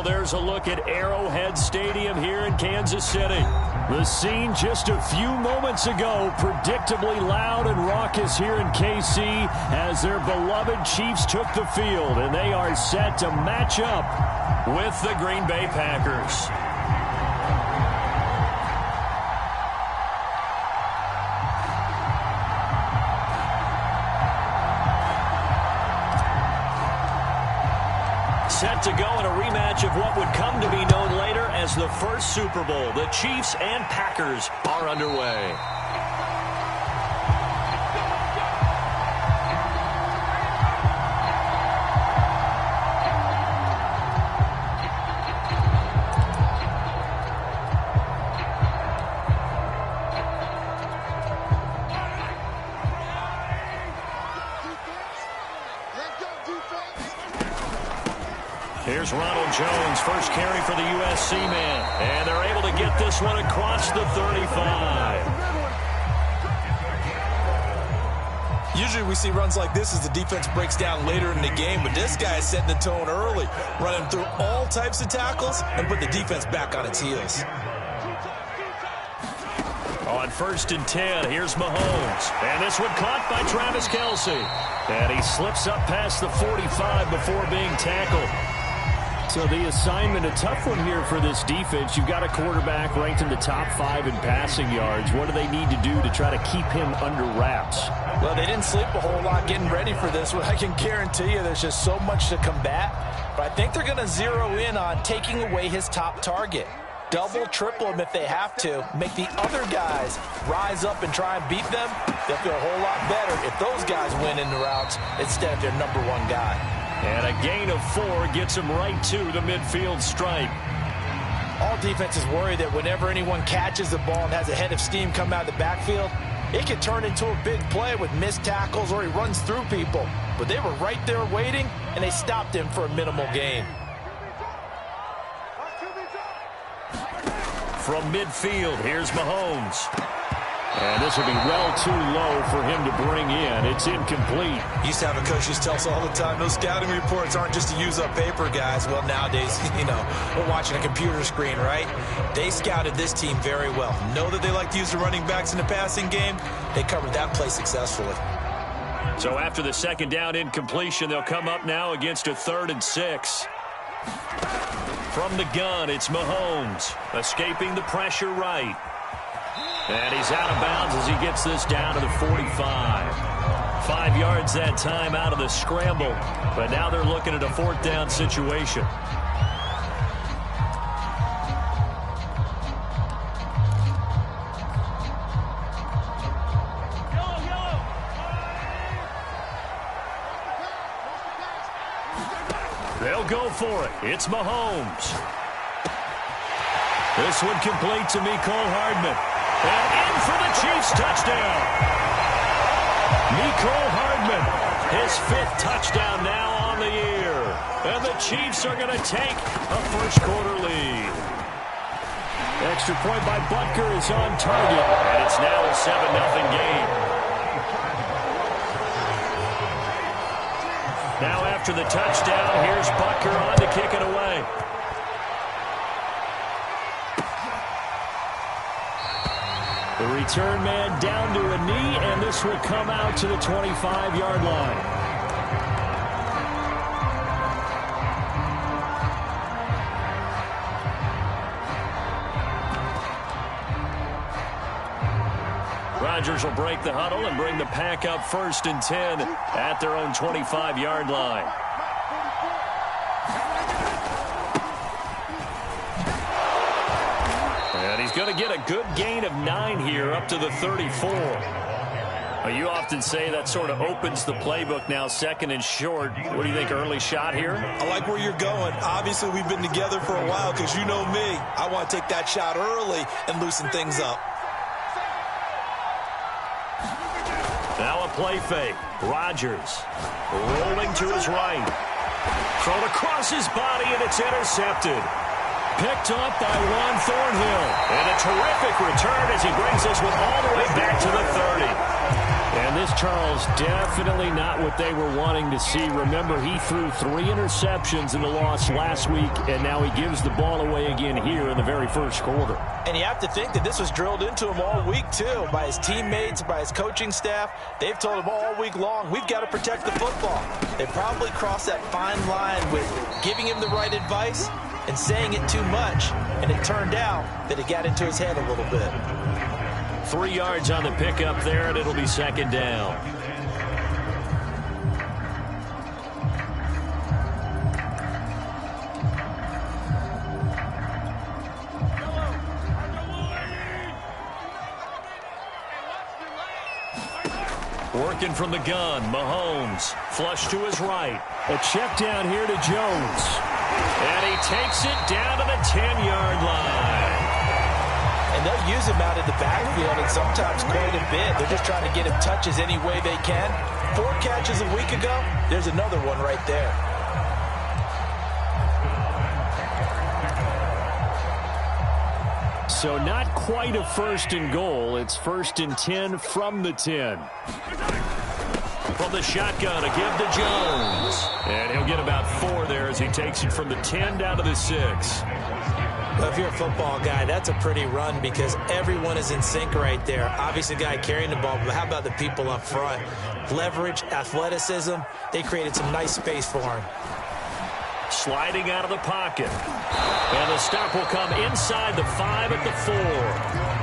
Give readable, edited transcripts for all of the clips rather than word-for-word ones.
there's a look at Arrowhead Stadium here in Kansas City. The scene just a few moments ago, predictably loud and raucous here in KC as their beloved Chiefs took the field, and they are set to match up with the Green Bay Packers. Set to go in a rematch of what would come to be known later as the first Super Bowl. The Chiefs and Packers are underway. Here's Ronald Jones, first carry for the USC man. And they're able to get this one across the 35. Usually we see runs like this as the defense breaks down later in the game, but this guy is setting the tone early, running through all types of tackles and put the defense back on its heels. On 1st and 10, here's Mahomes. And this one caught by Travis Kelce. And he slips up past the 45 before being tackled. So the assignment, a tough one here for this defense. You've got a quarterback ranked in the top 5 in passing yards. What do they need to do to try to keep him under wraps? Well, they didn't sleep a whole lot getting ready for this one. I can guarantee you there's just so much to combat. But I think they're going to zero in on taking away his top target. Double, triple him if they have to. Make the other guys rise up and try and beat them. They'll feel a whole lot better if those guys win in the routes instead of their number 1 guy. And a gain of 4 gets him right to the midfield stripe. All defenses worry that whenever anyone catches the ball and has a head of steam come out of the backfield, it can turn into a big play with missed tackles or he runs through people. But they were right there waiting, and they stopped him for a minimal gain. From midfield, here's Mahomes. And this will be well too low for him to bring in. It's incomplete. Used to have a coach used to tell us all the time, those scouting reports aren't just to use up paper, guys. Well, nowadays, we're watching a computer screen, right? They scouted this team very well. Know that they like to use the running backs in the passing game. They covered that play successfully. So after the second down incompletion, they'll come up now against a 3rd and 6. From the gun, it's Mahomes, escaping the pressure right. And he's out of bounds as he gets this down to the 45. 5 yards that time out of the scramble. But now they're looking at a 4th down situation. They'll go for it. It's Mahomes. This one complete to Mecole Hardman. And in for the Chiefs touchdown. Mecole Hardman, his 5th touchdown now on the year. And the Chiefs are going to take a first-quarter lead. Extra point by Butker is on target. And it's now a 7-0 game. Now after the touchdown, here's Butker on to kick it away. The return man down to a knee, and this will come out to the 25-yard line. Rodgers will break the huddle and bring the pack up 1st and 10 at their own 25-yard line. And he's going to get a good gain of 9 here up to the 34. You often say that sort of opens the playbook now, 2nd and short. What do you think, early shot here? I like where you're going. Obviously, we've been together for a while because you know me. I want to take that shot early and loosen things up. Now a play fake. Rodgers rolling to his right. Thrown across his body, and it's intercepted. Picked up by Juan Thornhill. And a terrific return as he brings this one all the way back to the 30. And this, Charles, definitely not what they were wanting to see. Remember, he threw 3 interceptions in the loss last week, and now he gives the ball away again here in the very first quarter. And you have to think that this was drilled into him all week, too, by his teammates, by his coaching staff. They've told him all week long, we've got to protect the football. They probably crossed that fine line with giving him the right advice and saying it too much, and it turned out that it got into his head a little bit. 3 yards on the pickup there, and it'll be second down. Working from the gun, Mahomes. Flush to his right. A check down here to Jones. And he takes it down to the 10-yard line. And they'll use him out in the backfield, and sometimes quite a bit. They're just trying to get him touches any way they can. 4 catches a week ago. There's another one right there. So not quite a 1st and goal. It's 1st and 10 from the 10. From the shotgun, a give to Jones. And he'll get about 4 there as he takes it from the 10 down to the 6. Well, if you're a football guy, that's a pretty run because everyone is in sync right there. Obviously, the guy carrying the ball, but how about the people up front? Leverage, athleticism, they created some nice space for him. Sliding out of the pocket. And the stop will come inside the 5 at the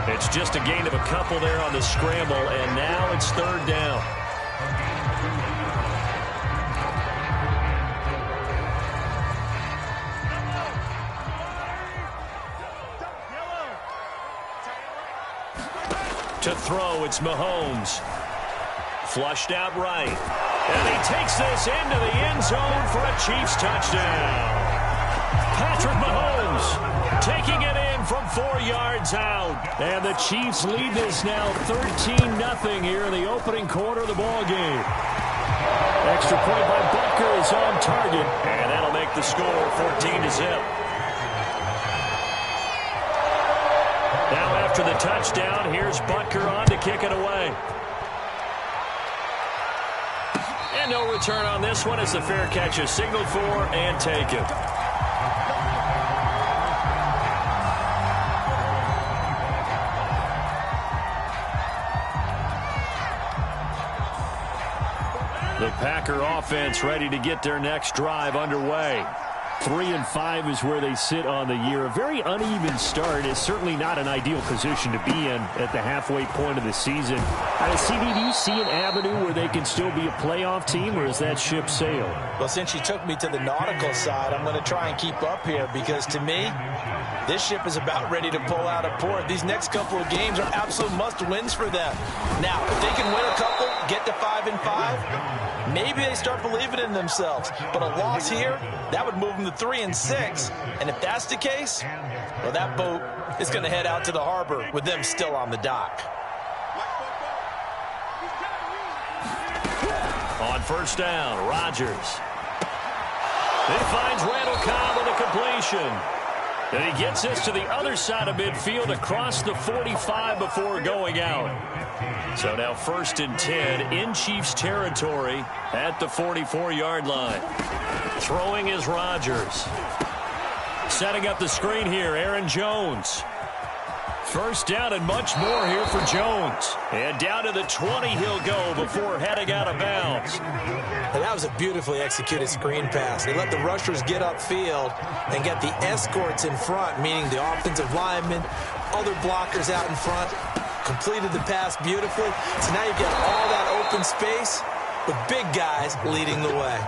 4. It's just a gain of a couple there on the scramble, and now it's 3rd down. To throw, it's Mahomes. Flushed out right. And he takes this into the end zone for a Chiefs touchdown. Patrick Mahomes taking it in from 4 yards out. And the Chiefs lead this now 13-0 here in the opening quarter of the ball game. Extra point by Butker is on target. And that'll make the score 14-0. Now after the touchdown, here's Butker on to kick it away. And no return on this one as the fair catch is signaled for and taken. The Packer offense ready to get their next drive underway. 3-5 is where they sit on the year. A very uneven start. Is certainly not an ideal position to be in at the halfway point of the season. CD, do you see an avenue where they can still be a playoff team, or is that ship sailed? Well, since you took me to the nautical side, I'm going to try and keep up here because, to me, this ship is about ready to pull out of port. These next couple of games are absolute must-wins for them. Now, if they can win a couple, get to 5-5, maybe they start believing in themselves. But a loss here, that would move them to 3-6. And if that's the case, well, that boat is going to head out to the harbor with them still on the dock. On 1st down, Rodgers. He finds Randall Cobb with a completion. And he gets this to the other side of midfield across the 45 before going out. So now 1st and 10 in Chiefs territory at the 44-yard line. Throwing is Rodgers. Setting up the screen here, Aaron Jones. 1st down and much more here for Jones. And down to the 20 he'll go before heading out of bounds. And that was a beautifully executed screen pass. They let the rushers get upfield and get the escorts in front, meaning the offensive linemen, other blockers out in front. Completed the pass beautifully. So now you've got all that open space with big guys leading the way.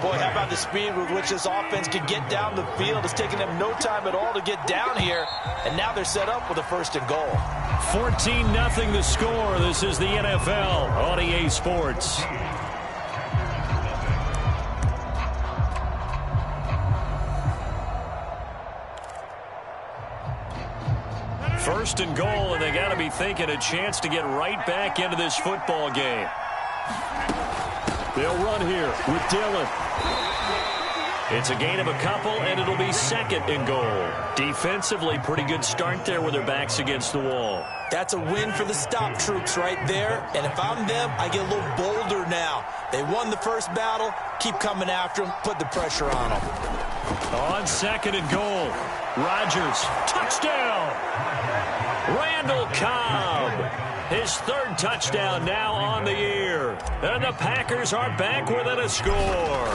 Boy, how about the speed with which this offense can get down the field? It's taking them no time at all to get down here. And now they're set up with a 1st and goal. 14-0 the score. This is the NFL on EA Sports. First and goal, and they got to be thinking a chance to get right back into this football game. They'll run here with Dillon. It's a gain of a couple, and it'll be 2nd and goal. Defensively, pretty good start there with their backs against the wall. That's a win for the stop troops right there. And if I'm them, I get a little bolder now. They won the first battle. Keep coming after them. Put the pressure on them. On 2nd and goal, Rodgers, touchdown! Randall Cobb, his 3rd touchdown now on the year. And the Packers are back within a score.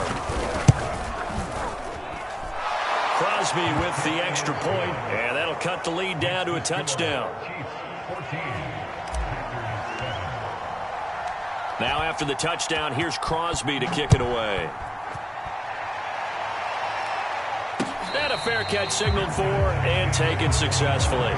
Crosby with the extra point, and that'll cut the lead down to a touchdown. Now after the touchdown, here's Crosby to kick it away. And a fair catch signaled for and taken successfully.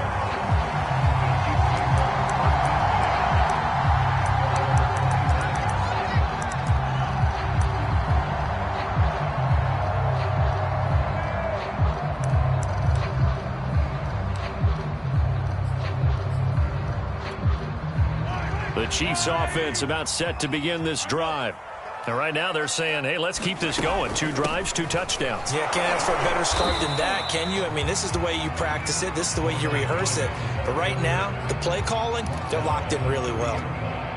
The Chiefs offense about set to begin this drive. And right now they're saying, hey, let's keep this going. 2 drives, 2 touchdowns. Yeah, can't ask for a better start than that, can you? I mean, this is the way you practice it. This is the way you rehearse it. But right now, the play calling, they're locked in really well.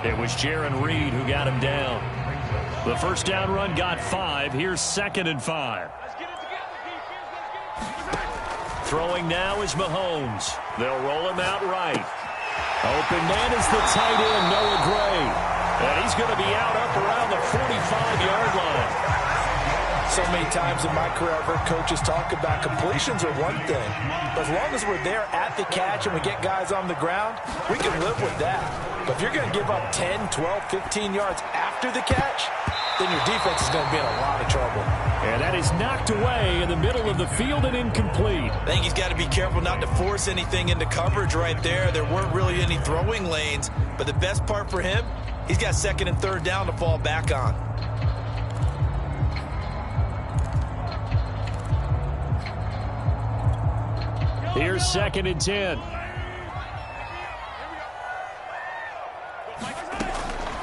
It was Jaron Reed who got him down. The first down run got 5. Here's 2nd and 5. Throwing now is Mahomes. They'll roll him out right. Open man is the tight end, Noah Gray. And he's going to be out up around the 45-yard line. So many times in my career, I've heard coaches talk about completions are one thing. But as long as we're there at the catch and we get guys on the ground, we can live with that. But if you're going to give up 10, 12, 15 yards after the catch, then your defense is going to be in a lot of trouble. And that is knocked away in the middle of the field and incomplete. I think he's got to be careful not to force anything into coverage right there. There weren't really any throwing lanes. But the best part for him, he's got 2nd and 3rd down to fall back on. Here's 2nd and 10.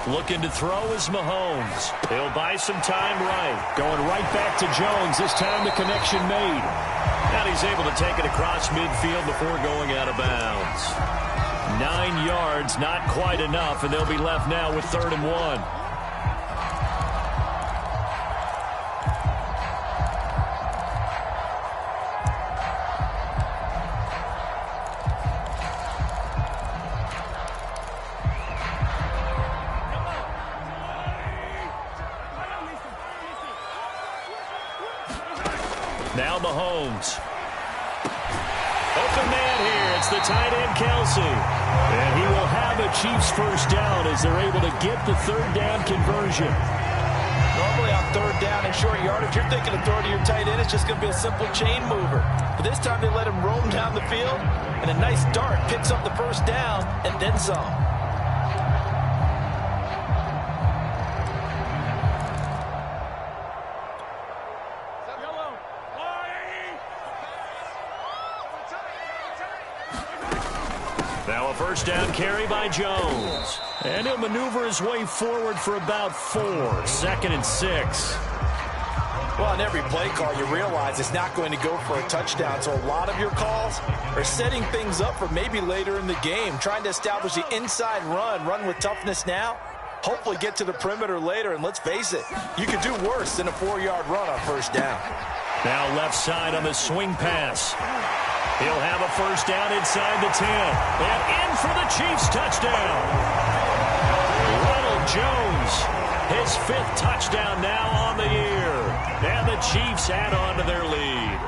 Looking to throw is Mahomes. He'll buy some time right. Going right back to Jones. This time the connection made. And he's able to take it across midfield before going out of bounds. 9 yards, not quite enough, and they'll be left now with 3rd and 1. Now Mahomes. Open man here. It's the tight end, Kelsey. And he will have a Chiefs first down as they're able to get the 3rd down conversion. Normally on 3rd down and short yardage, you're thinking of throwing to your tight end. It's just going to be a simple chain mover. But this time they let him roam down the field. And a nice dart picks up the first down and then some. Now a first down carry by Jones. And he'll maneuver his way forward for about 4. 2nd and 6. Well, on every play call, you realize it's not going to go for a touchdown. So a lot of your calls are setting things up for maybe later in the game, trying to establish the inside run with toughness now, hopefully get to the perimeter later. And let's face it, you could do worse than a 4-yard run on first down. Now left side on the swing pass. He'll have a first down inside the 10. And in for the Chiefs touchdown. Ronald Jones, his 5th touchdown now on the year. And the Chiefs add on to their lead.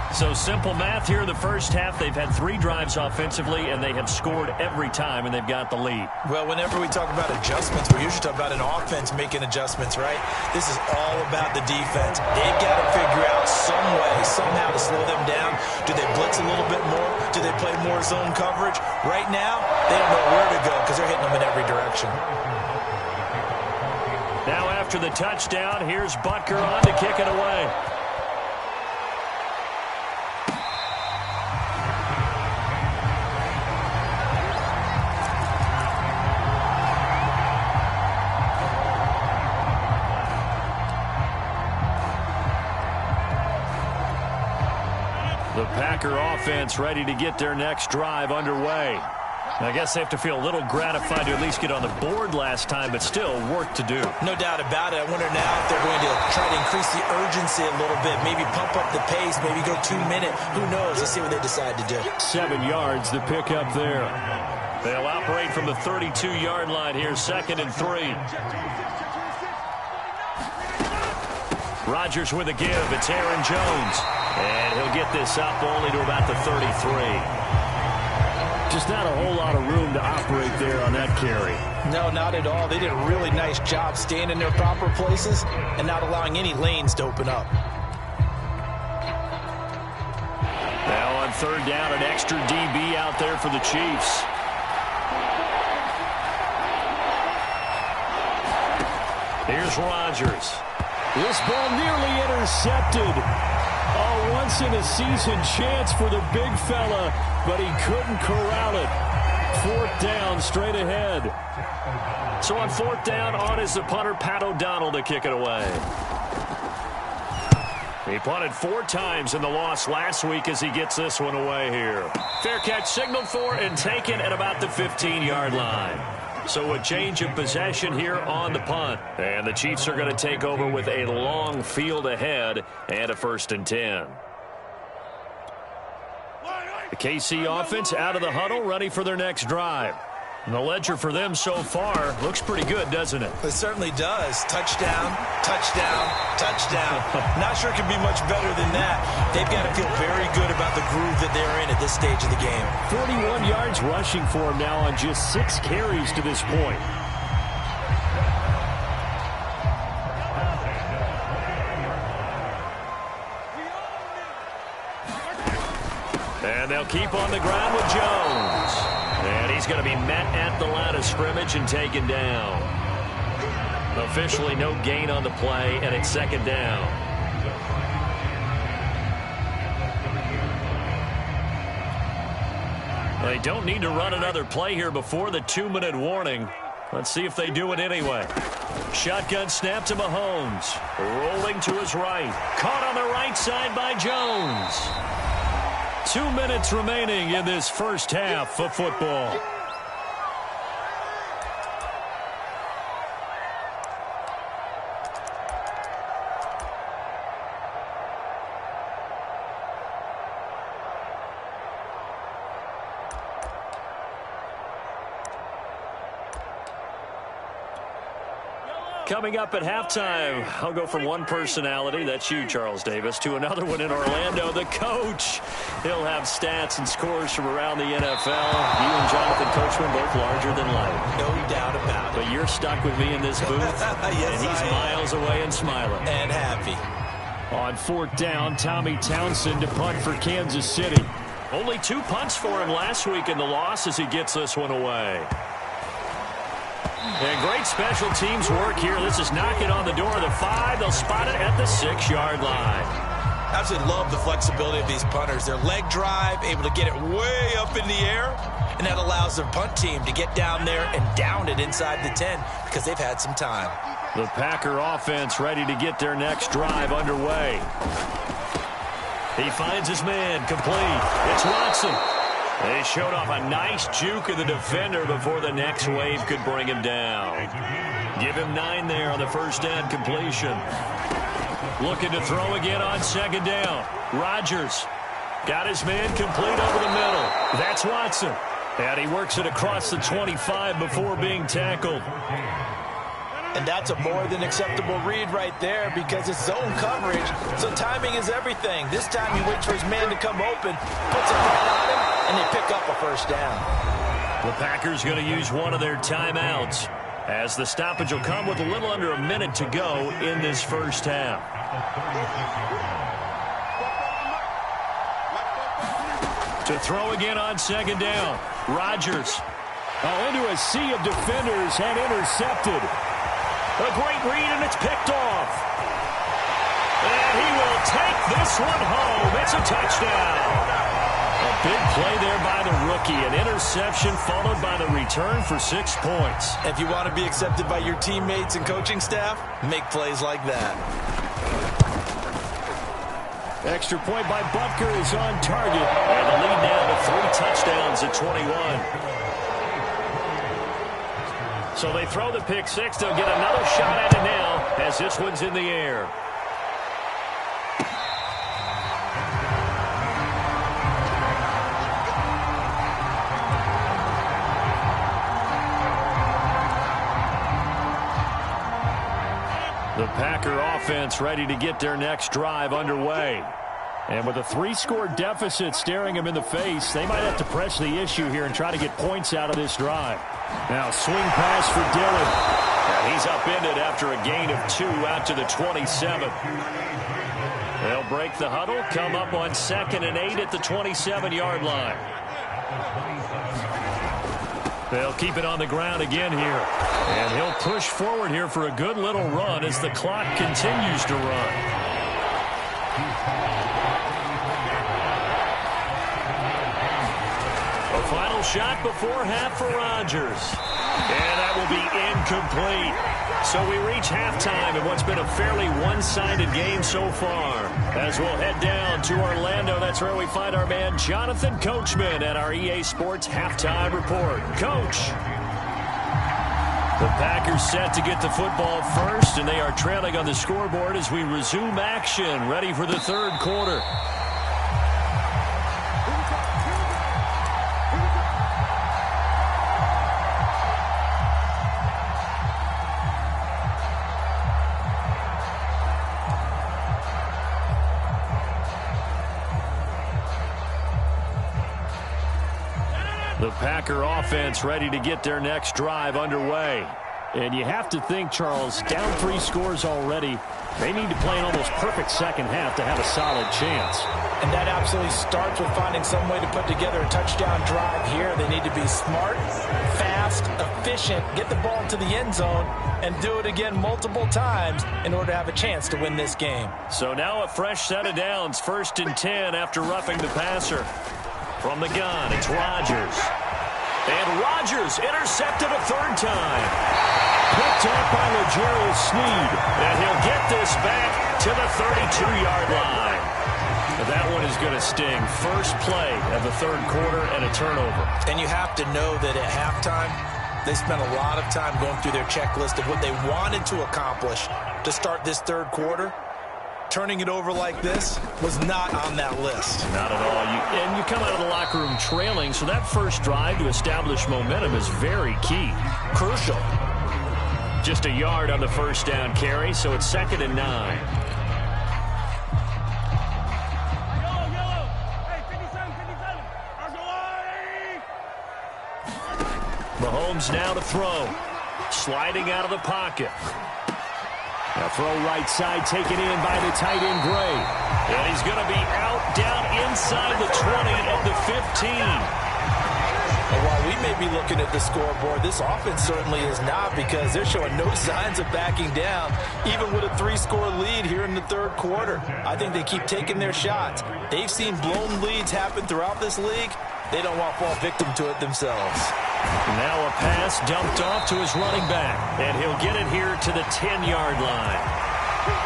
So simple math here in the first half. They've had 3 drives offensively, and they have scored every time, and they've got the lead. Well, whenever we talk about adjustments, we usually talk about an offense making adjustments, right? This is all about the defense. They've got to figure out some way, somehow to slow them down. Do they blitz a little bit more? Do they play more zone coverage? Right now, they don't know where to go because they're hitting them in every direction. Now after the touchdown, here's Butker on to kick it away. The Packer offense ready to get their next drive underway. I guess they have to feel a little gratified to at least get on the board last time, but still work to do. No doubt about it. I wonder now if they're going to try to increase the urgency a little bit, maybe pump up the pace, maybe go 2 minute. Who knows? Let's see what they decide to do. 7 yards to pick up there. They'll operate from the 32-yard line here, 2nd and 3. Rodgers with a give. It's Aaron Jones. And he'll get this up only to about the 33. Just not a whole lot of room to operate there on that carry. No, not at all. They did a really nice job staying in their proper places and not allowing any lanes to open up. Now on 3rd down, an extra DB out there for the Chiefs. Here's Rodgers. This ball nearly intercepted. A once-in-a-season chance for the big fella, but he couldn't corral it. 4th down, straight ahead. So on 4th down, on is the punter, Pat O'Donnell, to kick it away. He punted 4 times in the loss last week as he gets this one away here. Fair catch signaled for and taken at about the 15-yard line. So a change of possession here on the punt. And the Chiefs are going to take over with a long field ahead and a 1st and 10. The KC offense out of the huddle, ready for their next drive. And the ledger for them so far looks pretty good, doesn't it? It certainly does. Touchdown, touchdown, touchdown. Not sure it can be much better than that. They've got to feel very good about the groove that they're in at this stage of the game. 41 yards rushing for him now on just 6 carries to this point. And they'll keep on the ground with Jones. And he's going to be met at the line of scrimmage and taken down. Officially no gain on the play, and it's 2nd down. They don't need to run another play here before the 2-minute warning. Let's see if they do it anyway. Shotgun snap to Mahomes. Rolling to his right. Caught on the right side by Jones. 2 minutes remaining in this first half of football. Coming up at halftime, I'll go from one personality, that's you, Charles Davis, to another one in Orlando, the coach. He'll have stats and scores from around the NFL. You and Jonathan Coachman both larger than life. No doubt about it. But you're stuck with me in this booth, yes, and he's miles away and smiling. And happy. On 4th down, Tommy Townsend to punt for Kansas City. Only 2 punts for him last week in the loss as he gets this one away. And great special teams work here. This is knocking on the door of the 5. They'll spot it at the 6-yard line. Absolutely love the flexibility of these punters. Their leg drive, able to get it way up in the air, and that allows their punt team to get down there and down it inside the 10 because they've had some time. The Packer offense ready to get their next drive underway. He finds his man complete. It's Watson. They showed off a nice juke of the defender before the next wave could bring him down. Give him 9 there on the first down completion. Looking to throw again on 2nd down. Rodgers got his man complete over the middle. That's Watson. And he works it across the 25 before being tackled. And that's a more than acceptable read right there because it's zone coverage, so timing is everything. This time he waits for his man to come open, puts it right on him, and they pick up a first down. The Packers going to use one of their timeouts as the stoppage will come with a little under a minute to go in this first half. To throw again on 2nd down. Rodgers. Into a sea of defenders and intercepted. A great read, and it's picked off. And he will take this one home. It's a touchdown. A big play there by the rookie. An interception followed by the return for 6 points. If you want to be accepted by your teammates and coaching staff, make plays like that. Extra point by Butker is on target. And the lead now to 3 touchdowns at 21. So they throw the pick six. They'll get another shot at it now as this one's in the air. The Packer offense ready to get their next drive underway. And with a 3-score deficit staring them in the face, they might have to press the issue here and try to get points out of this drive. Now swing pass for Dillon. And he's upended after a gain of 2 out to the 27. They'll break the huddle, come up on 2nd and 8 at the 27-yard line. They'll keep it on the ground again here. And he'll push forward here for a good little run as the clock continues to run. A final shot before half for Rodgers. And that will be incomplete. So we reach halftime in what's been a fairly one-sided game so far. As we'll head down to Orlando, that's where we find our man Jonathan Coachman at our EA Sports Halftime Report. Coach. The Packers set to get the football first, and they are trailing on the scoreboard as we resume action, ready for the third quarter. The Packer offense ready to get their next drive underway. And you have to think, Charles, down 3 scores already. They need to play an almost perfect second half to have a solid chance. And that absolutely starts with finding some way to put together a touchdown drive here. They need to be smart, fast, efficient, get the ball to the end zone, and do it again multiple times in order to have a chance to win this game. So now a fresh set of downs, 1st and 10 after roughing the passer. From the gun, it's Rodgers. And Rodgers intercepted a 3rd time. Picked up by L'Jarius Sneed. And he'll get this back to the 32-yard line. That one is going to sting. First play of the 3rd quarter and a turnover. And you have to know that at halftime, they spent a lot of time going through their checklist of what they wanted to accomplish to start this 3rd quarter. Turning it over like this was not on that list. Not at all. And you come out of the locker room trailing, so that first drive to establish momentum is very key. Crucial. Just a yard on the first down carry, so it's 2nd and 9. Mahomes now to throw. Sliding out of the pocket. A throw right side taken in by the tight end Gray. And he's going to be out down inside the 20 at the 15. And while we may be looking at the scoreboard, this offense certainly is not, because they're showing no signs of backing down, even with a 3-score lead here in the 3rd quarter. I think they keep taking their shots. They've seen blown leads happen throughout this league. They don't want to fall victim to it themselves. Now a pass dumped off to his running back, and he'll get it here to the 10-yard line.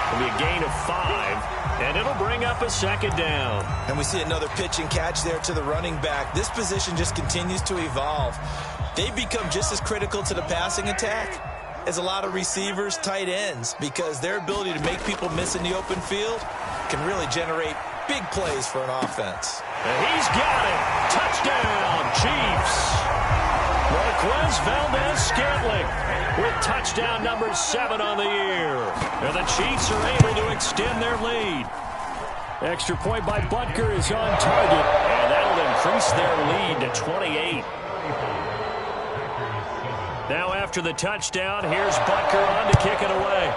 It'll be a gain of 5, and it'll bring up a 2nd down. And we see another pitch and catch there to the running back. This position just continues to evolve. They become just as critical to the passing attack as a lot of receivers, tight ends, because their ability to make people miss in the open field can really generate big plays for an offense. And he's got it. Touchdown, Chiefs. Marquez Valdez-Scantling with touchdown number 7 on the year. And the Chiefs are able to extend their lead. Extra point by Butker is on target. And that'll increase their lead to 28. Now after the touchdown, here's Butker on to kick it away.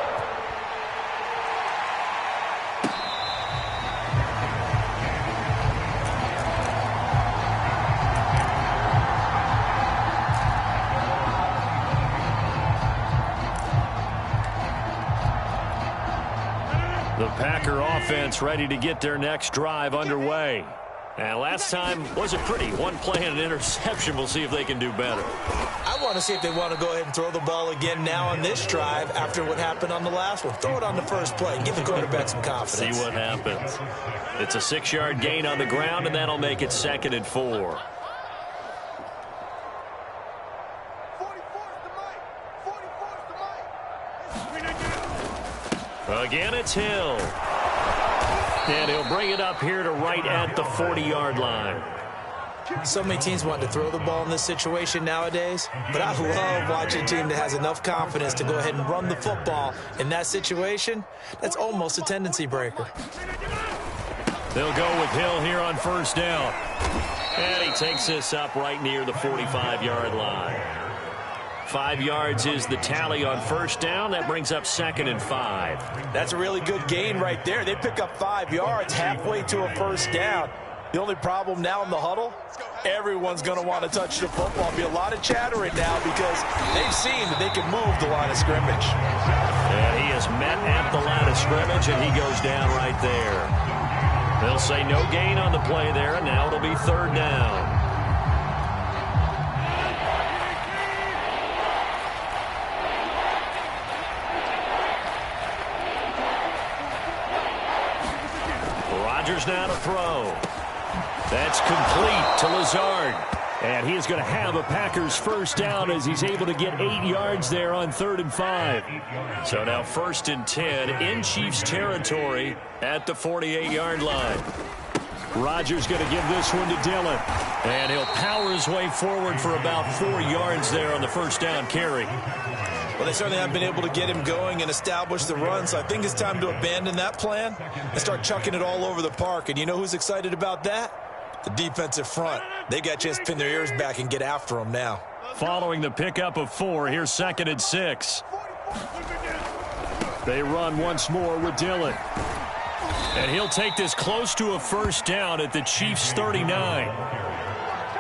The Packer offense ready to get their next drive underway. And last time wasn't pretty. One play and an interception. We'll see if they can do better. I want to see if they want to go ahead and throw the ball again now on this drive after what happened on the last one. Throw it on the first play. Give the quarterback some confidence. See what happens. It's a 6-yard gain on the ground, and that'll make it 2nd and 4. Again, it's Hill. And he'll bring it up here to right at the 40-yard line. So many teams want to throw the ball in this situation nowadays, but I love watching a team that has enough confidence to go ahead and run the football. In that situation, that's almost a tendency breaker. They'll go with Hill here on 1st down. And he takes this up right near the 45-yard line. 5 yards is the tally on 1st down. That brings up 2nd and 5. That's a really good gain right there. They pick up 5 yards halfway to a 1st down. The only problem now in the huddle, everyone's going to want to touch the football. There'll be a lot of chattering now because they've seen that they can move the line of scrimmage. And he is met at the line of scrimmage, and he goes down right there. They'll say no gain on the play there, and now it'll be 3rd down. Rodgers now to throw. That's complete to Lazard. And he is going to have a Packers 1st down as he's able to get 8 yards there on 3rd and 5. So now 1st and 10 in Chiefs territory at the 48-yard line. Rodgers going to give this one to Dillon. And he'll power his way forward for about 4 yards there on the 1st down carry. Well, they certainly haven't been able to get him going and establish the run, so I think it's time to abandon that plan and start chucking it all over the park. And you know who's excited about that? The defensive front. They got a chance to pin their ears back and get after him now. Following the pickup of 4, here's 2nd and 6. They run once more with Dillon. And he'll take this close to a 1st down at the Chiefs' 39.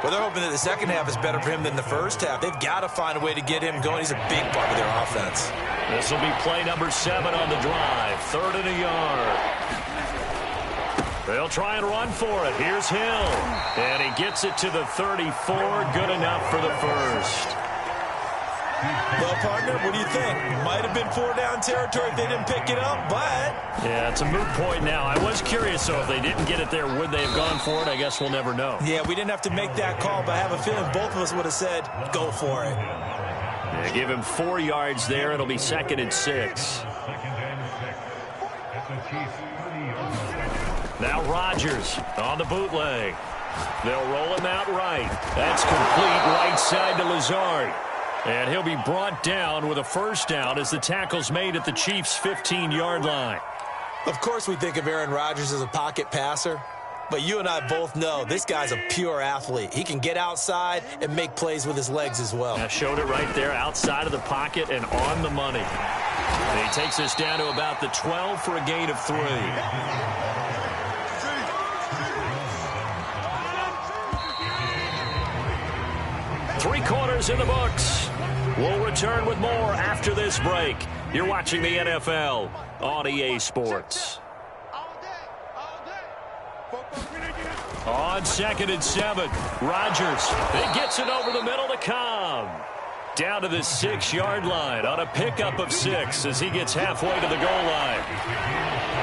Well, they're hoping that the second half is better for him than the first half. They've got to find a way to get him going. He's a big part of their offense. This will be play number 7 on the drive. 3rd and a yard. They'll try and run for it. Here's Hill. And he gets it to the 34. Good enough for the 1st. Well, partner, what do you think? Might have been 4-down territory if they didn't pick it up, but... Yeah, it's a moot point now. I was curious, so if they didn't get it there, would they have gone for it? I guess we'll never know. Yeah, we didn't have to make that call, but I have a feeling both of us would have said, go for it. Yeah, give him 4 yards there. It'll be 2nd and 6. Now Rodgers on the bootleg. They'll roll him out right. That's complete right side to Lazard. And he'll be brought down with a 1st down as the tackle's made at the Chiefs' 15-yard line. Of course we think of Aaron Rodgers as a pocket passer, but you and I both know this guy's a pure athlete. He can get outside and make plays with his legs as well. I showed it right there outside of the pocket and on the money. And he takes us down to about the 12 for a gain of 3. 3 quarters in the books. We'll return with more after this break. You're watching the NFL on EA Sports. On 2nd and 7, Rodgers. He gets it over the middle to Cobb. Down to the 6-yard line on a pickup of 6 as he gets halfway to the goal line.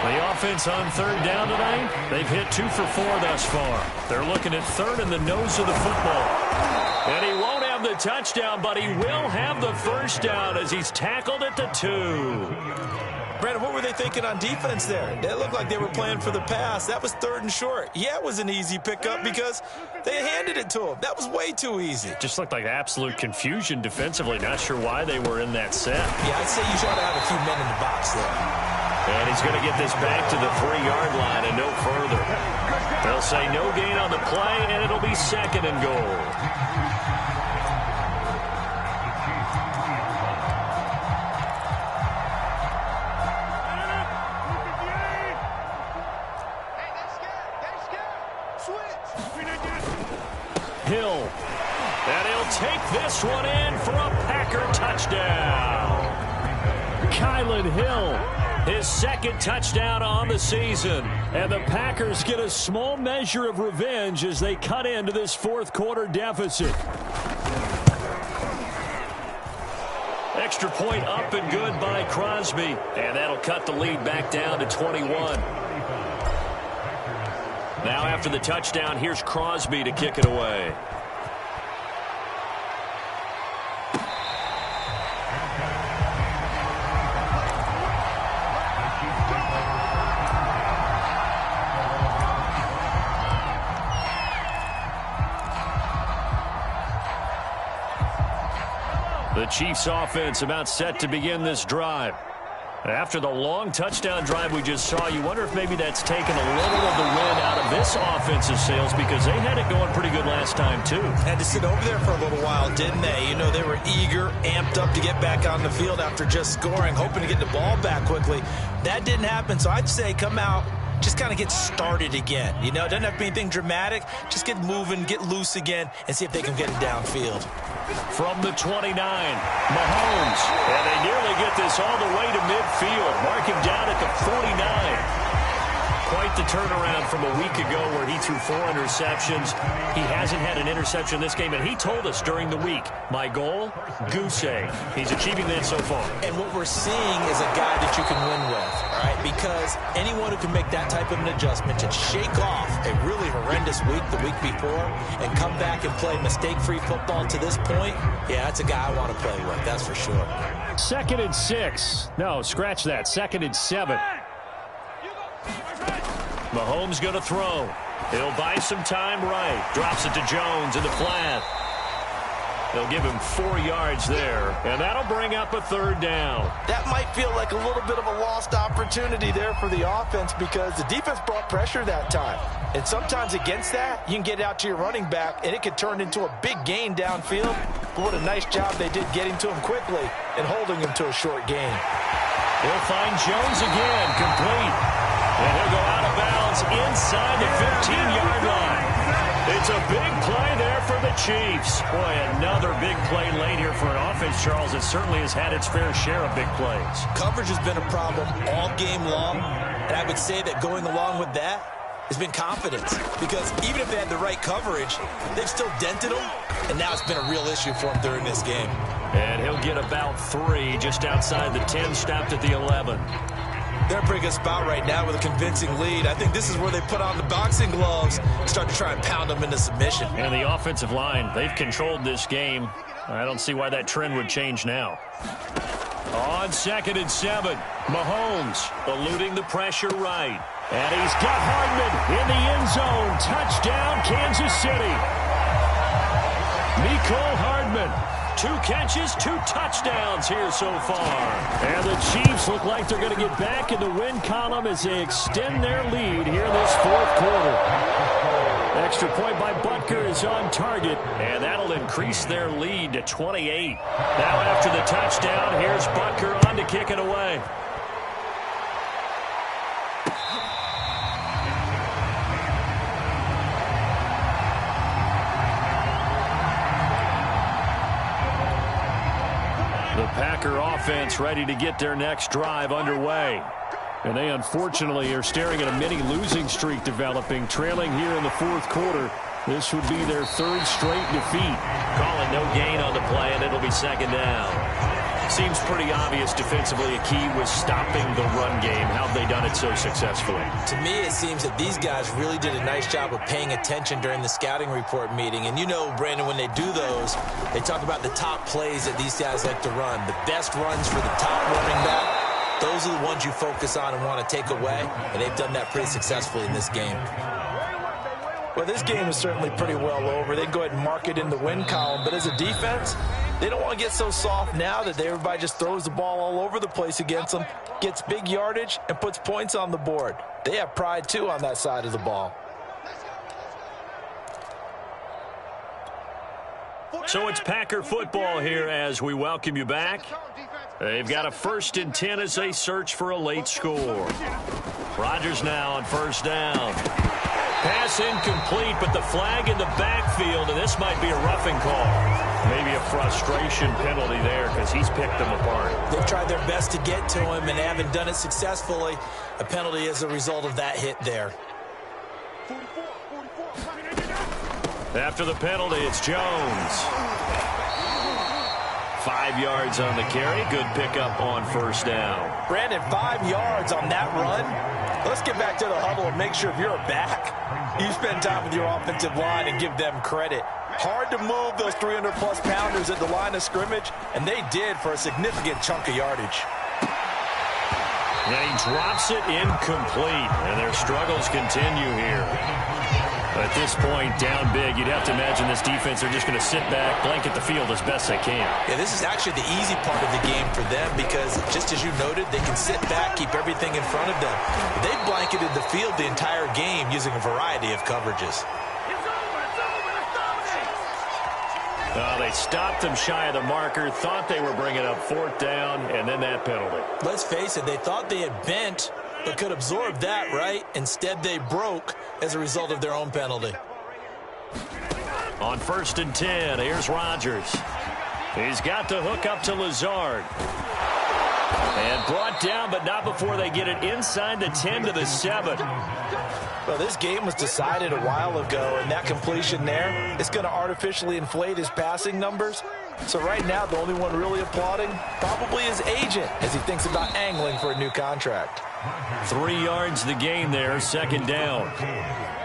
The offense on 3rd down tonight, they've hit 2 for 4 thus far. They're looking at 3rd in the nose of the football. And he won't have the touchdown, but he will have the 1st down as he's tackled at the 2. Brandon, what were they thinking on defense there? It looked like they were playing for the pass. That was 3rd and short. Yeah, it was an easy pickup because they handed it to him. That was way too easy. Just looked like absolute confusion defensively. Not sure why they were in that set. Yeah, I'd say you try to have a few men in the box there. And he's going to get this back to the 3-yard line and no further. They'll say no gain on the play, and it'll be 2nd and goal. Hill. And he'll take this one in for a Packer touchdown. Kylan Hill His second touchdown on the season. And the Packers get a small measure of revenge as they cut into this fourth quarter deficit. Extra point up and good by Crosby. And that'll cut the lead back down to 21. Now after the touchdown, here's Crosby to kick it away. The Chiefs offense about set to begin this drive. After the long touchdown drive we just saw, you wonder if maybe that's taken a little of the wind out of this offensive sails because they had it going pretty good last time too. Had to sit over there for a little while, didn't they? You know, they were eager, amped up to get back on the field after just scoring, hoping to get the ball back quickly. That didn't happen, so I'd say come out, just kind of get started again. You know, it doesn't have to be anything dramatic. Just get moving, get loose again, and see if they can get it downfield. From the 29, Mahomes. And they nearly get this all the way to midfield. Mark him down at the 49. Quite the turnaround from a week ago where he threw 4 interceptions. He hasn't had an interception this game, and he told us during the week, my goal, goose egg. He's achieving that so far. And what we're seeing is a guy that you can win with, all right? Because anyone who can make that type of an adjustment to shake off a really horrendous week the week before and come back and play mistake-free football to this point, yeah, that's a guy I want to play with, that's for sure. 2nd and 6. No, scratch that. 2nd and 7. Mahomes going to throw. He'll buy some time right. Drops it to Jones in the flat. They'll give him 4 yards there, and that'll bring up a 3rd down. That might feel like a little bit of a lost opportunity there for the offense because the defense brought pressure that time. And sometimes against that, you can get out to your running back, and it could turn into a big gain downfield. But what a nice job they did getting to him quickly and holding him to a short gain. He'll find Jones again, complete. And he'll go out of bounds inside the 15-yard line. It's a big play there for the Chiefs. Boy, another big play late here for an offense, Charles, that certainly has had its fair share of big plays. Coverage has been a problem all game long, and I would say that going along with that has been confidence. Because even if they had the right coverage, they've still dented them, and now it's been a real issue for them during this game. And he'll get about 3 just outside the 10, stopped at the 11. They're in a pretty good spot right now with a convincing lead. I think this is where they put on the boxing gloves and start to try and pound them into submission. And the offensive line, they've controlled this game. I don't see why that trend would change now. On 2nd and 7, Mahomes eluding the pressure right. And he's got Hardman in the end zone. Touchdown, Kansas City. Mecole Hardman. 2 catches, 2 touchdowns here so far. And the Chiefs look like they're going to get back in the win column as they extend their lead here in this fourth quarter. Extra point by Butker is on target. And that'll increase their lead to 28. Now after the touchdown, here's Butker on to kick it away. The Packer offense ready to get their next drive underway. And they unfortunately are staring at a mini losing streak developing, trailing here in the fourth quarter. This would be their 3rd straight defeat. Calling no gain on the play, and it'll be 2nd down. Seems pretty obvious defensively a key was stopping the run game. How have they done it so successfully? To me, it seems that these guys really did a nice job of paying attention during the scouting report meeting. And you know, Brandon, when they do those, they talk about the top plays that these guys like to run. The best runs for the top running back, those are the ones you focus on and want to take away. And they've done that pretty successfully in this game. Well, this game is certainly pretty well over. They can go ahead and mark it in the win column. But as a defense, they don't want to get so soft now that everybody just throws the ball all over the place against them, gets big yardage, and puts points on the board. They have pride, too, on that side of the ball. So it's Packer football here as we welcome you back. They've got a 1st and 10 as they search for a late score. Rodgers now on 1st down. Pass incomplete, but the flag in the backfield, and this might be a roughing call. Maybe a frustration penalty there because he's picked them apart. They've tried their best to get to him and haven't done it successfully. A penalty is a result of that hit there. After the penalty, it's Jones. 5 yards on the carry. Good pickup on first down. Brandon, 5 yards on that run. Let's get back to the huddle and make sure if you're a back, you spend time with your offensive line and give them credit. Hard to move those 300-plus pounders at the line of scrimmage, and they did for a significant chunk of yardage. And he drops it incomplete, and their struggles continue here. At this point, down big, you'd have to imagine this defense are just going to sit back, blanket the field as best they can. Yeah, this is actually the easy part of the game for them because, just as you noted, they can sit back, keep everything in front of them. They've blanketed the field the entire game using a variety of coverages. They stopped them shy of the marker, thought they were bringing up fourth down, and then that penalty. Let's face it, they thought they had bent, but could absorb that, right? Instead, they broke as a result of their own penalty. On 1st and 10, here's Rodgers. He's got the hook up to Lazard. And brought down, but not before they get it inside the 10 to the 7. Well, this game was decided a while ago, and that completion there is going to artificially inflate his passing numbers. So right now, the only one really applauding probably his agent as he thinks about angling for a new contract. 3 yards the gain there, second down.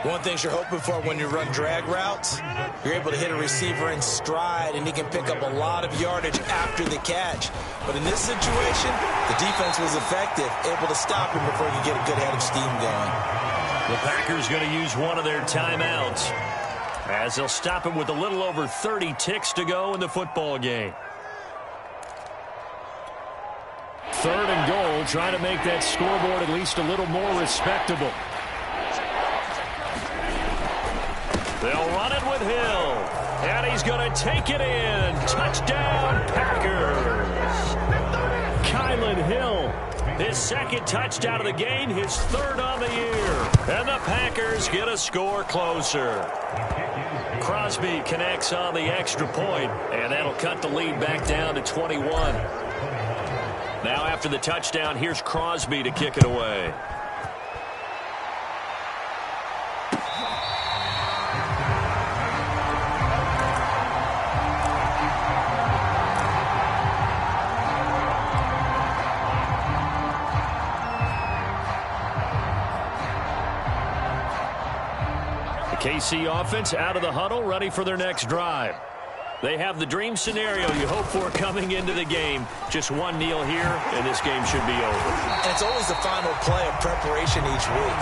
One thing you're hoping for when you run drag routes, you're able to hit a receiver in stride, and he can pick up a lot of yardage after the catch. But in this situation, the defense was effective, able to stop him before he could get a good head of steam going. The Packers going to use one of their timeouts as they'll stop him with a little over 30 ticks to go in the football game. 3rd and goal, trying to make that scoreboard at least a little more respectable. They'll run it with Hill, and he's going to take it in. Touchdown, Packers. Kylan Hill. His second touchdown of the game, his 3rd on the year. And the Packers get a score closer. Crosby connects on the extra point, and that'll cut the lead back down to 21. Now after the touchdown, here's Crosby to kick it away. The KC offense out of the huddle, ready for their next drive. They have the dream scenario you hope for coming into the game. Just one kneel here, and this game should be over. And it's always the final play of preparation each week.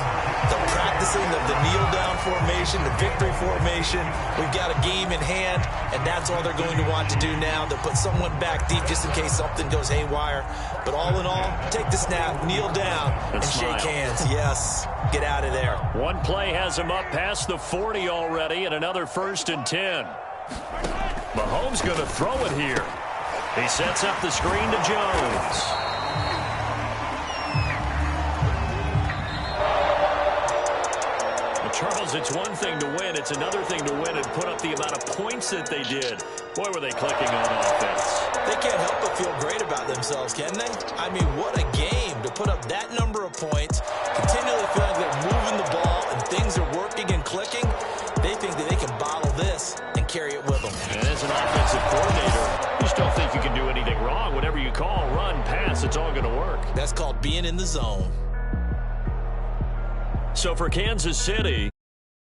The practicing of the kneel-down formation, the victory formation. We've got a game in hand, and that's all they're going to want to do now. They'll put someone back deep just in case something goes haywire. But all in all, take the snap, kneel down, and shake hands. Yes, get out of there. One play has him up past the 40 already, and another 1st and 10. Mahomes going to throw it here. He sets up the screen to Jones. Well, Charles, it's one thing to win. It's another thing to win and put up the amount of points that they did. Boy, were they clicking on offense. They can't help but feel great about themselves, can they? I mean, what a game to put up that number of points, continually feel like they're moving the ball and things are working and clicking. They think that they can bottle this and carry it with them. And as an offensive coordinator, you just don't think you can do anything wrong. Whatever you call, run, pass, it's all going to work. That's called being in the zone. So for Kansas City,